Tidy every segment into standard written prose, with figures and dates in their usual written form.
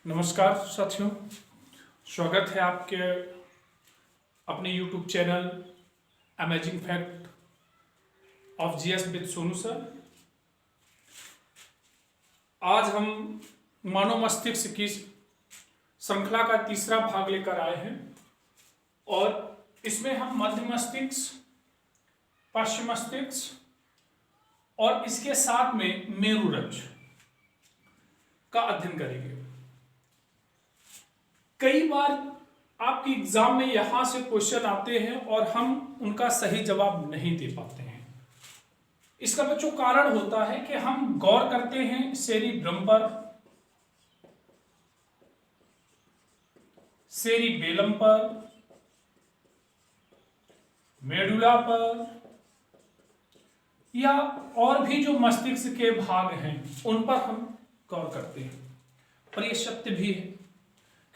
नमस्कार साथियों, स्वागत है आपके अपने YouTube channel amazing fact of GS with Sonu sir. आज हम मानव मस्तिष्क की श्रृंखला का तीसरा भाग लेकर आए हैं और इसमें हम मध्य मस्तिष्क, पश्चिम मस्तिष्क और इसके साथ में मेरुरज्जु का अध्ययन करेंगे। कई बार आपके एग्जाम में यहां से क्वेश्चन आते हैं और हम उनका सही जवाब नहीं दे पाते हैं। इसका बच्चों कारण होता है कि हम गौर करते हैं सेरिब्रम पर, सेरिबेलम पर, मेडुला पर या और भी जो मस्तिष्क के भाग हैं उन पर हम गौर करते हैं। और ये सत्य भी है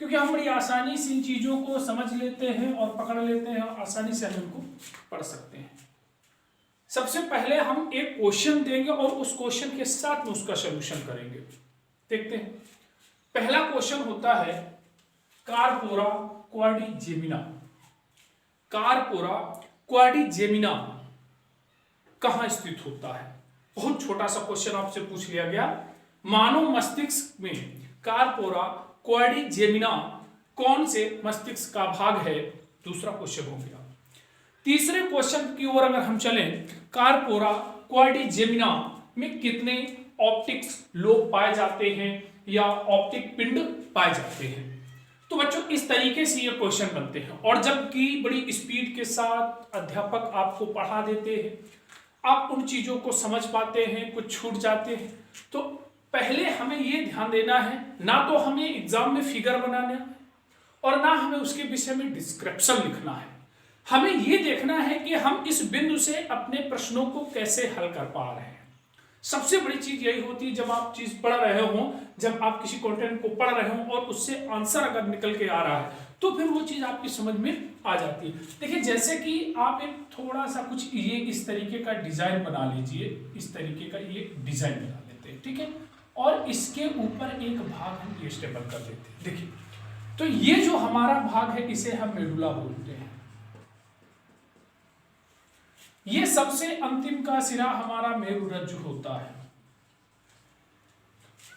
क्योंकि हम बड़ी आसानी से इन चीजों को समझ लेते हैं और पकड़ लेते हैं और आसानी से हम इनको पढ़ सकते हैं। सबसे पहले हम एक क्वेश्चन देंगे और उस क्वेश्चन के साथ में उसका सॉल्यूशन करेंगे। देखते हैं, पहला क्वेश्चन होता है कार्पोरा क्वाड्रिजेमिना। कार्पोरा क्वाड्रिजेमिना कहां स्थित होता है? बहुत छोटा सा क्वेश्चन आपसे पूछ लिया गया। मानव मस्तिष्क में कार्पोरा क्वाड्रिजेमिना कौन से मस्तिष्क का भाग है? दूसरा क्वेश्चन हो गया। तीसरे क्वेश्चन की ओर अगर हम चलें, कार्पोरा क्वाड्रिजेमिना में कितने ऑप्टिक्स लोब पाए जाते हैं या ऑप्टिक पिंड पाए जाते हैं? तो बच्चों इस तरीके से ये क्वेश्चन बनते हैं और जबकि बड़ी स्पीड के साथ अध्यापक आपको पढ़ा देते हैं, आप उन चीजों को समझ पाते हैं, कुछ छूट जाते हैं। तो पहले हमें ये ध्यान देना है, ना तो हमें एग्जाम में फिगर बनाना है और ना हमें उसके विषय में डिस्क्रिप्शन लिखना है। हमें ये देखना है कि हम इस बिंदु से अपने प्रश्नों को कैसे हल कर पा रहे हैं। सबसे बड़ी चीज यही होती है, जब आप चीज पढ़ रहे हो, जब आप किसी कंटेंट को पढ़ रहे हो और उससे आंसर अगर निकल के आ रहा है तो फिर वो चीज आपकी समझ में आ जाती है। देखिए, जैसे कि आप एक थोड़ा सा कुछ ये इस तरीके का डिजाइन बना लीजिए, इस तरीके का ये डिजाइन बना लेते हैं, ठीक है, और इसके ऊपर एक भाग हम ये स्टेबल कर देते हैं। देखिए, तो ये जो हमारा भाग है इसे हम मेडुला बोलते हैं। ये सबसे अंतिम का सिरा हमारा मेरुरज्जु होता है।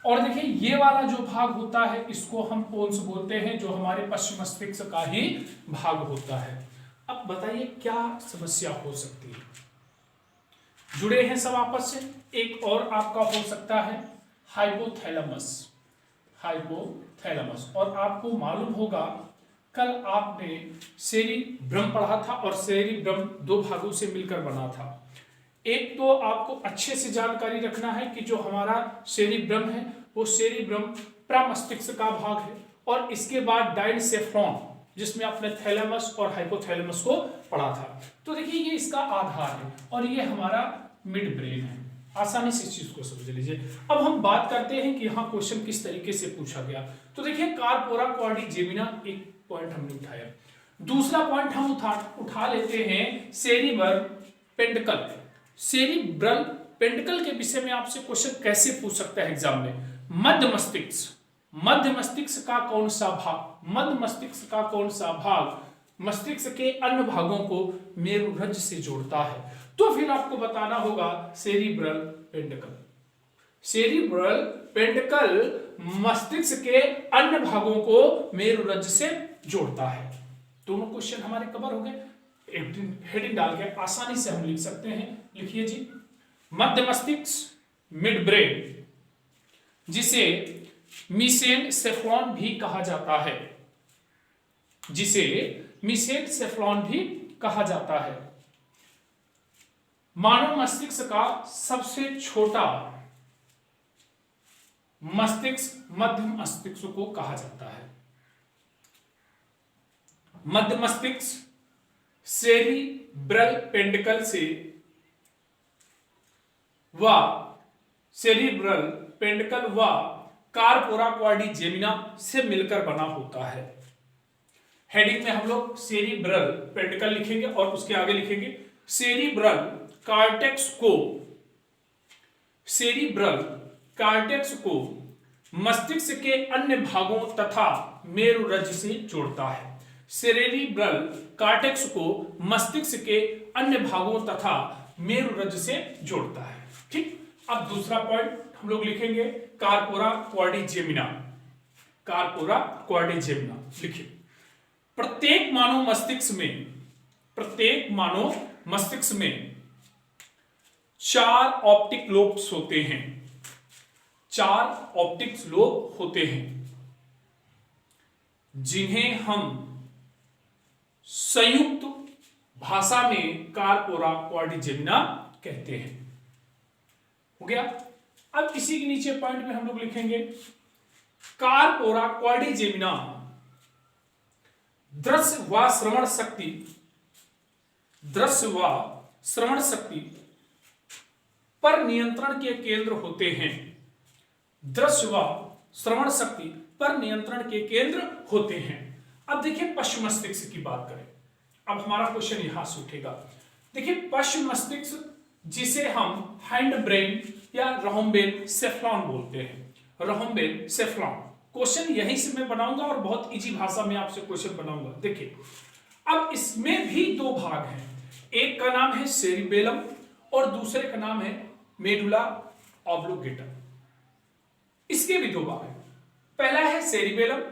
और देखिए, ये वाला जो भाग होता है इसको हम पोन्स बोलते हैं, जो हमारे पश्चिम मस्तिष्क का ही भाग होता है। अब बताइए क्या समस्या हो सकती है? जुड़े हैं सब आपस से। एक और आपका हो सकता है हाइपोथैलेमस। हाइपोथैलेमस, और आपको मालूम होगा कल आपने सेरिब्रम पढ़ा था और सेरिब्रम दो भागों से मिलकर बना था। एक तो आपको अच्छे से जानकारी रखना है कि जो हमारा सेरिब्रम है वो सेरिब्रम प्रमस्तिष्क का भाग है, और इसके बाद डाइनसेफ्रॉन जिसमें आपने थैलेमस और हाइपोथैलेमस को पढ़ा था। तो देखिए, ये इसका आधार है और ये हमारा मिड ब्रेन है। आसानी से इस चीज को समझ लीजिए। अब हम बात करते हैं कि यहाँ क्वेश्चन किस तरीके से पूछा गया। तो देखिए, कार्पोरा क्वाड्रिजेमिना एक पॉइंट हमने उठाया। दूसरा पॉइंट हम उठा लेते हैं सेरिब्रल पेंटिकल। सेरिब्रल पेंटिकल के विषय में आपसे क्वेश्चन कैसे पूछ सकता है एग्जाम में? मध्य मस्तिष्क का कौन सा भाग, मध्य मस्तिष्क का कौन सा भाग मस्तिष्क के अन्य भागों को मेरुरज्जु से जोड़ता है? तो फिर आपको बताना होगा सेरिब्रल पेंटिकल। सेरिब्रल पेंटिकल मस्तिष्क के अन्य भागों को मेरुरज्जु से जोड़ता है। दोनों क्वेश्चन हमारे कवर हो गए। हेडिंग डाल के आसानी से हम लिख सकते हैं। लिखिए जी, मध्य मस्तिष्क मिड ब्रेन, जिसे मेसेनसेफ्लॉन भी कहा जाता है, जिसे मेसेनसेफ्लॉन भी कहा जाता है। मानव मस्तिष्क का सबसे छोटा मस्तिष्क मध्य मस्तिष्क को कहा जाता है। मध्य मस्तिष्क सेरिब्रल पेंटिकल से व सेरिब्रल पेंटिकल व कार्पोरा क्वाड्रिजेमिना से मिलकर बना होता है। हेडिंग में हम लोग सेरिब्रल पेंटिकल लिखेंगे और उसके आगे लिखेंगे सेरिब्रल कार्टेक्स को, सेरिब्रल कार्टेक्स को मस्तिष्क के अन्य भागों तथा मेरुरज्जु से जोड़ता है। सेरेब्रल कॉर्टेक्स को मस्तिष्क के अन्य भागों तथा मेरुरज्जु से जोड़ता है। ठीक, अब दूसरा पॉइंट हम लोग लिखेंगे कार्पोरा क्वाड्रिजेमिना। कार्पोरा क्वाड्रिजेमिना लिखिए। प्रत्येक मानव मस्तिष्क में 4 ऑप्टिक लोब्स होते हैं। 4 ऑप्टिक लोब होते हैं जिन्हें हम संयुक्त भाषा में कार्पोरा क्वाड्रिजेमिना कहते हैं। हो गया। अब इसी के नीचे पॉइंट में हम लोग लिखेंगे कार्पोरा क्वाड्रिजेमिना दृश्य व श्रवण शक्ति पर नियंत्रण के केंद्र होते हैं। दृश्य व श्रवण शक्ति पर नियंत्रण के केंद्र होते हैं। अब देखिए पश्च मस्तिष्क की बात करें। अब हमारा क्वेश्चन यहां से उठेगा। देखिए पश्च मस्तिष्क जिसे हम हैंड ब्रेन या रोहम्बेन सेफ्लॉन बोलते हैं। रोहम्बेन सेफ्लॉन क्वेश्चन यहीं से मैं बनाऊंगा और बहुत इजी भाषा में आपसे क्वेश्चन बनाऊंगा। देखिए अब इसमें भी 2 भाग हैं। एक का नाम है सेरिबेलम और दूसरे का नाम है मेडुला ऑब्लोंगेटा। इसके भी 2 भाग हैं। पहला है सेरिबेलम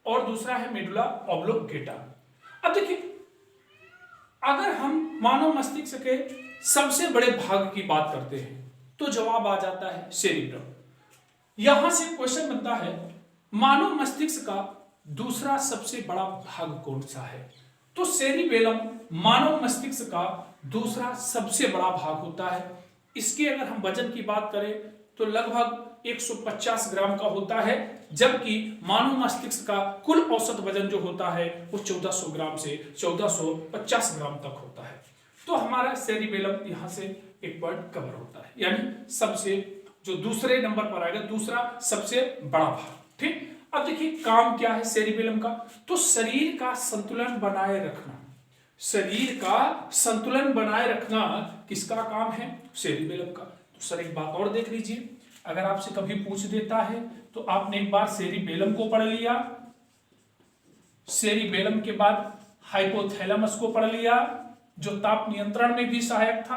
और दूसरा है मेडुला ऑब्लोंगेटा। अब देखिए अगर हम मानव मस्तिष्क के सबसे बड़े भाग की बात करते हैं तो जवाब आ जाता है सेरिब्रम। यहां से क्वेश्चन बनता है मानव मस्तिष्क का दूसरा सबसे बड़ा भाग कौन सा है? तो सेरिबेलम मानव मस्तिष्क का दूसरा सबसे बड़ा भाग होता है। इसके अगर हम वजन की बात करें तो लगभग 150 ग्राम का होता है, जबकि मानव मस्तिष्क का कुल औसत वजन जो होता है वो 1400 ग्राम से 1450 ग्राम तक होता है। तो हमारा सेरिबेलम यहां से एक पॉइंट कवर होता है, यानी सबसे जो दूसरे नंबर पर आएगा, दूसरा सबसे बड़ा भाग। ठीक, अब देखिए काम क्या है सेरिबेलम का? तो शरीर का संतुलन बनाए रखना। शरीर का संतुलन बनाए रखना किसका काम है? सेरिबेलम का। तो सर एक बात और देख लीजिए, अगर आपसे कभी पूछ देता है तो आपने एक बार सेरिबेलम को पढ़ लिया, सेरिबेलम के बाद हाइपोथैलेमस को पढ़ लिया जो ताप नियंत्रण में भी सहायक था,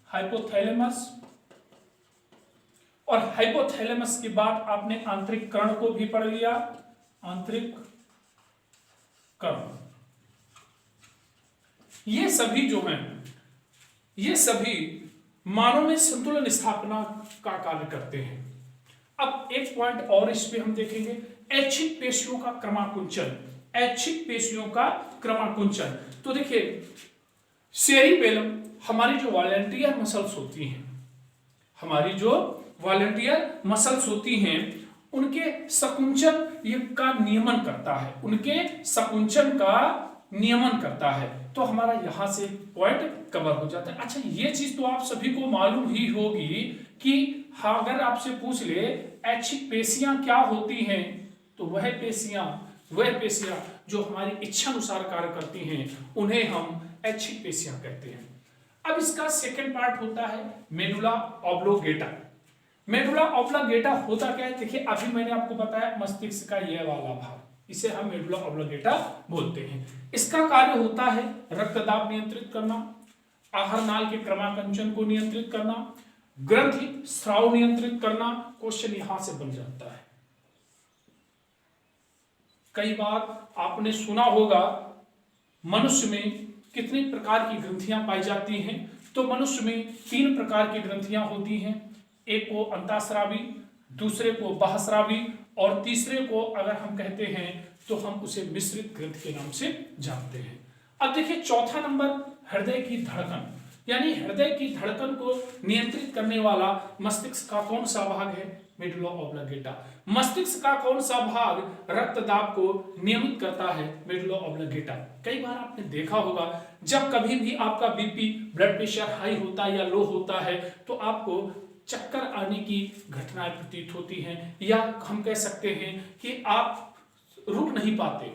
हाइपोथैलेमस, और हाइपोथैलेमस के बाद आपने आंतरिक कर्ण को भी पढ़ लिया, आंतरिक कर्ण। ये सभी जो हैं, ये सभी मानव में संतुलन स्थापना का कार्य करते हैं। अब एक पॉइंट और इस पे हम देखेंगे, ऐच्छिक पेशियों का क्रमाकुंचन। ऐच्छिक पेशियों का क्रमाकुंचन। तो देखिए सेरिबेलम हमारी जो वॉलंटियर मसल्स होती हैं, हमारी जो वॉलंटियर मसल्स होती हैं उनके संकुंचन का नियमन करता है, उनके संकुंचन का नियमन करता है। तो हमारा यहां से पॉइंट कवर हो जाता है। अच्छा ये चीज तो आप सभी को मालूम ही होगी कि अगर आपसे पूछ ले ऐच्छिक पेशियां क्या होती हैं, तो वह पेशियां जो हमारी इच्छा अनुसार कार्य करती हैं उन्हें हम ऐच्छिक पेशियां कहते हैं। अब इसका सेकंड पार्ट होता है मेडुला ऑब्लोंगेटा। मेडुला ऑब्लोंगेटा होता क्या है? देखिए अभी मैंने आपको बताया मस्तिष्क का यह वाला भाग, इसे हम मेडुला ऑब्लोंगेटा बोलते हैं। इसका कार्य होता है रक्तदाब नियंत्रित करना, आहार नाल के क्रमाकुंचन को नियंत्रित करना, ग्रंथि स्राव नियंत्रित करना। क्वेश्चन यहां से बन जाता है। कई बार आपने सुना होगा मनुष्य में कितनी प्रकार की ग्रंथियां पाई जाती हैं। तो मनुष्य में 3 प्रकार की ग्रंथियां होती हैं। एक को अंतःस्रावी, दूसरे को बाह्यस्रावी और तीसरे को अगर हम कहते हैं तो हम उसे मिश्रित ग्रंथि के नाम से जानते हैं। अब देखिए चौथा नंबर हृदय की धड़कन, यानी हृदय की धड़कन को नियंत्रित करने वाला मस्तिष्क का कौन सा भाग है? Medulla oblongata. मस्तिष्क का कौन सा भाग रक्तदाब को नियमित करता है? Medulla oblongata. कई बार आपने देखा होगा जब कभी भी आपका बीपी ब्लड प्रेशर हाई होता है या लो होता है तो आपको चक्कर आने की घटनाएं प्रतीत होती हैं, या हम कह सकते हैं कि आप रुक नहीं पाते,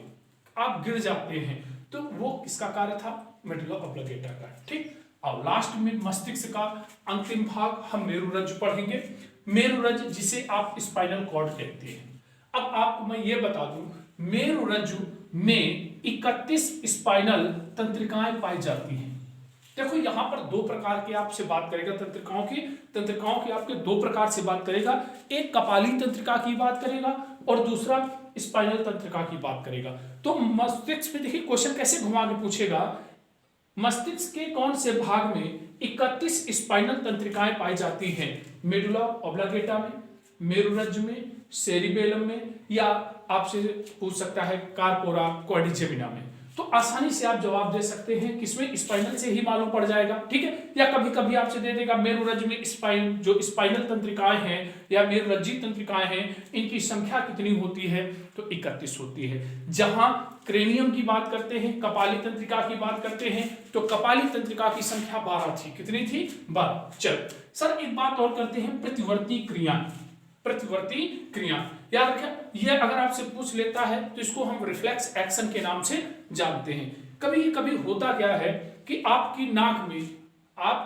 आप गिर जाते हैं। तो वो किसका कार्य था? मेडुला ऑब्लोंगेटा का। ठीक, और लास्ट में मस्तिष्क का अंतिम भाग हम मेरुरज्जु पढ़ेंगे। मेरुरज्ज जिसे आप स्पाइनल कॉर्ड कहते हैं। अब आपको मैं ये बता दूं, मेरुरज्जु में 31 स्पाइनल तंत्रिकाएं पाई जाती हैं। देखो यहां पर दो प्रकार की आपसे बात करेगा, तंत्रिकाओं की आपके दो प्रकार से बात करेगा। एक कपाली तंत्रिका की बात करेगा और दूसरा स्पाइनल तंत्रिका की बात करेगा। तो मस्तिष्क में देखिए क्वेश्चन कैसे घुमा के पूछेगा, मस्तिष्क के कौन से भाग में 31 स्पाइनल तंत्रिकाएं पाई जाती हैं? मेडुला ऑब्लांगेटा में, मेरुरज्जु में, सेरिबेलम में, या आपसे पूछ सकता है कार्पोरा क्वाड्रिजेमिना में। तो आसानी से आप जवाब दे सकते हैं किसमें, स्पाइनल से ही मालूम पड़ जाएगा, ठीक है। या कभी कभी आपसे दे देगा मेरुरज्जु में जो स्पाइनल तंत्रिकाएं हैं या मेरुरज्जी तंत्रिकाएं हैं, इनकी संख्या कितनी होती है? तो 31 होती है। जहां क्रेनियम की बात करते हैं, कपाली तंत्रिका की बात करते हैं, तो कपाली तंत्रिका की संख्या 12 थी। कितनी थी? 12। चल सर एक बात और करते हैं, प्रतिवर्ती क्रिया याद रखें। ये अगर आपसे पूछ लेता है तो इसको हम रिफ्लेक्स एक्शन के नाम से जानते हैं। कभी कभी होता क्या है कि आपकी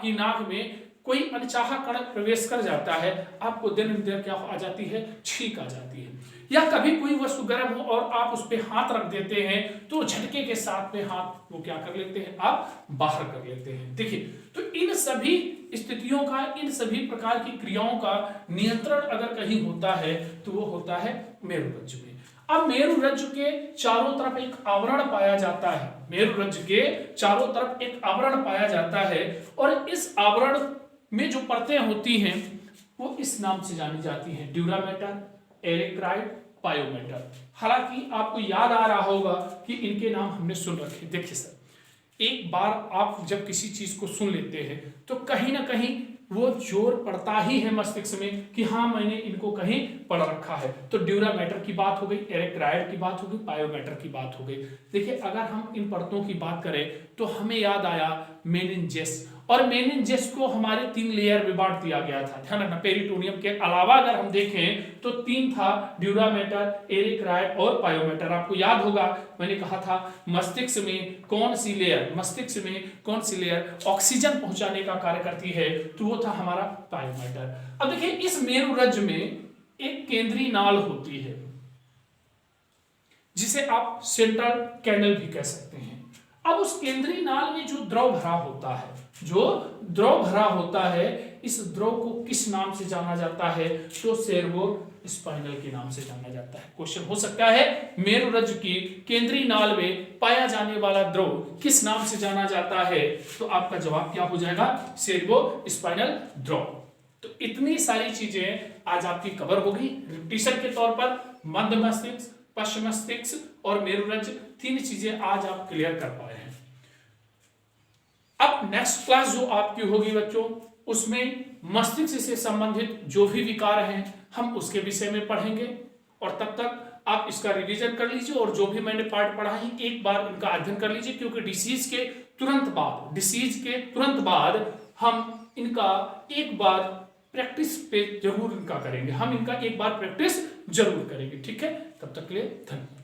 नाक में कोई अनचाहा कण प्रवेश कर जाता है, आपको दिन दिन क्या आ जाती है? छींक आ जाती है। या कभी कोई वस्तु गर्म हो और आप उस पर हाथ रख देते हैं तो झटके के साथ में हाथ वो क्या कर लेते हैं? आप बाहर कर लेते हैं। देखिए तो इन सभी स्थितियों का, इन सभी प्रकार की क्रियाओं का नियंत्रण अगर कहीं होता है तो वो होता है मेरुरज्जु में। अब मेरुरज्जु के चारों तरफ एक आवरण पाया जाता है, मेरुरज्जु के चारों तरफ एक आवरण पाया जाता है और इस आवरण में जो परतें होती हैं वो इस नाम से जानी जाती हैं, ड्यूरामेटर, एरेक्राइड, पायोमेटर। हालांकि आपको याद आ रहा होगा कि इनके नाम हमने सुन रखे। देखिए सर, एक बार आप जब किसी चीज को सुन लेते हैं तो कहीं ना कहीं वो जोर पड़ता ही है मस्तिष्क में कि हाँ मैंने इनको कहीं पढ़ रखा है। तो ड्यूरामेटर की बात हो गई, एरेक्राइड की बात हो गई, पायोमेटर की बात हो गई। देखिए अगर हम इन परतों की बात करें तो हमें याद आया मेनिन्जेस, और मेनिन्जेस को हमारे 3 लेयर में बांट दिया गया था। ध्यान रखना, पेरिटोनियम के अलावा अगर हम देखें तो 3 था, ड्यूरामेटर, एरेक्राइड और पायोमेटर। आपको याद होगा मैंने कहा था मस्तिष्क में कौन सी लेयर ऑक्सीजन पहुंचाने का कार्य करती है, तो वो था हमारा पायोमेटर। अब देखिए इस मेरुरज्जु में एक केंद्रीय नाल होती है जिसे आप सेंट्रल कैनल भी कह सकते हैं। अब उस केंद्रीय नाल में जो द्रव भरा होता है, इस द्रव को किस नाम से जाना जाता है? तो सेर्वो स्पाइनल के नाम से जाना जाता है। क्वेश्चन हो सकता है मेरुरज्जु की केंद्रीय नाल में पाया जाने वाला द्रव किस नाम से जाना जाता है? तो आपका जवाब क्या हो जाएगा? सेर्वो स्पाइनल द्रव। तो इतनी सारी चीजें आज आपकी कवर होगी। रिपीटिशन के तौर पर मध्य मस्तिष्क, पश्च मस्तिष्क और मेरुरज्जु, 3 चीजें आज आप क्लियर कर पाए हैं। अब नेक्स्ट क्लास जो आपकी होगी बच्चों, उसमें मस्तिष्क से संबंधित जो भी विकार हैं हम उसके विषय में पढ़ेंगे। और तब तक आप इसका रिवीजन कर लीजिए और जो भी मैंने पार्ट पढ़ा है एक बार इनका अध्ययन कर लीजिए, क्योंकि डिसीज के तुरंत बाद हम इनका एक बार प्रैक्टिस पे जरूर इनका करेंगे। ठीक है, तब तक के लिए धन्यवाद।